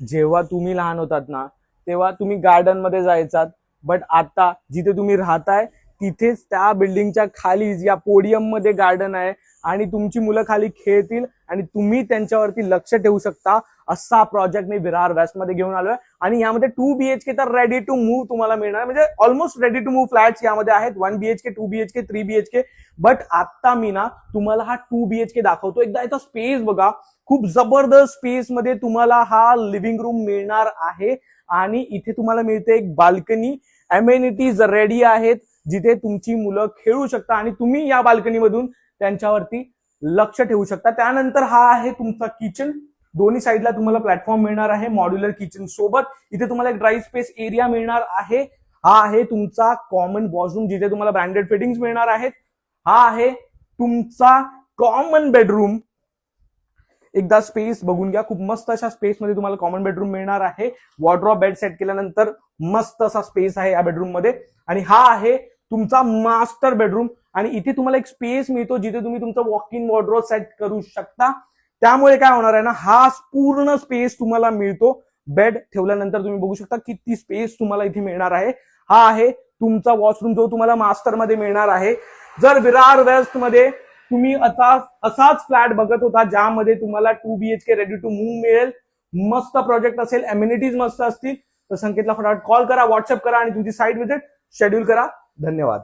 जेव्हा तुम्ही लहान होतात ना तेव्हा तुम्ही गार्डन मध्ये जायचात, बट आता जिथे तुम्ही राहताय तिथेच त्या बिल्डिंगच्या खाली या पोडियम मध्ये गार्डन आहे आणि तुमची मुलं खाली खेळतील आणि तुम्ही त्यांच्यावरती लक्ष ठेवू शकता, असा प्रोजेक्ट मी विरार वेस्ट मध्ये घेऊन आलोय. आणि यामध्ये 2 BHK तर रेडी टू मूव्ह तुम्हाला मिळणार, म्हणजे almost ready to move flats यामध्ये आहेत. 1 BHK, 2 BHK, 3 BHK. बट आता मी ना तुम्हाला हा 2 BHK दाखवतो. एकदा याचा स्पेस बघा, खूप जबरदस्त स्पेस मध्ये तुम्हाला हा लिव्हिंग रूम मिळणार आहे. आणि इथे तुम्हाला मिळते एक बाल्कनी, अमेनिटीज रेडी आहेत जिथे तुमची मुलं खेळू शकता आणि तुम्ही या बाल्कनीमधून त्यांच्यावरती लक्ष ठेवू शकता. त्यानंतर हा आहे तुमचा किचन. दोन्ही साईडला तुम्हाला प्लॅटफॉर्म मिळणार आहे मॉड्युलर किचन सोबत. इथे तुम्हाला एक ड्राय स्पेस एरिया मिळणार आहे. हा आहे तुमचा कॉमन वॉशरूम जिथे तुम्हाला ब्रँडेड फिटिंग्स मिळणार आहेत. हा आहे तुमचा कॉमन बेडरूम. एकदा स्पेस बघून घ्या, खूप मस्त अशा स्पेस मध्ये तुम्हाला कॉमन बेडरूम मिळणार आहे. वॉर्डरोब बेड सेट केल्यानंतर मस्त असा स्पेस आहे या बेडरूम मध्ये. आणि हा आहे तुमचा मास्टर बेडरूम आणि इथे तुम्हाला एक स्पेस मिळतो जिथे तुम्ही तुमचं वॉक इन वॉर्डरोब सेट करू शकता. त्यामुळे काय होणार आहे ना, हा पूर्ण स्पेस तुम्हाला मिळतो. बेड ठेवल्यानंतर तुम्ही बघू शकता किती स्पेस तुम्हाला इथे मिळणार आहे. हा आहे तुमचा वॉशरूम जो तुम्हाला मास्टर मध्ये मिळणार आहे. जर विरार वेस्ट मध्ये तुम्ही असाच फ्लॅट बघत होता ज्यामध्ये तुम्हाला 2 BHK रेडी टू मूव्ह मिळेल, मस्त प्रोजेक्ट असेल, अम्युनिटीज मस्त असतील, तर संकेतला फटाफट कॉल करा, व्हॉट्सअप करा आणि तुमची साईट व्हिजिट शेड्यूल करा. धन्यवाद.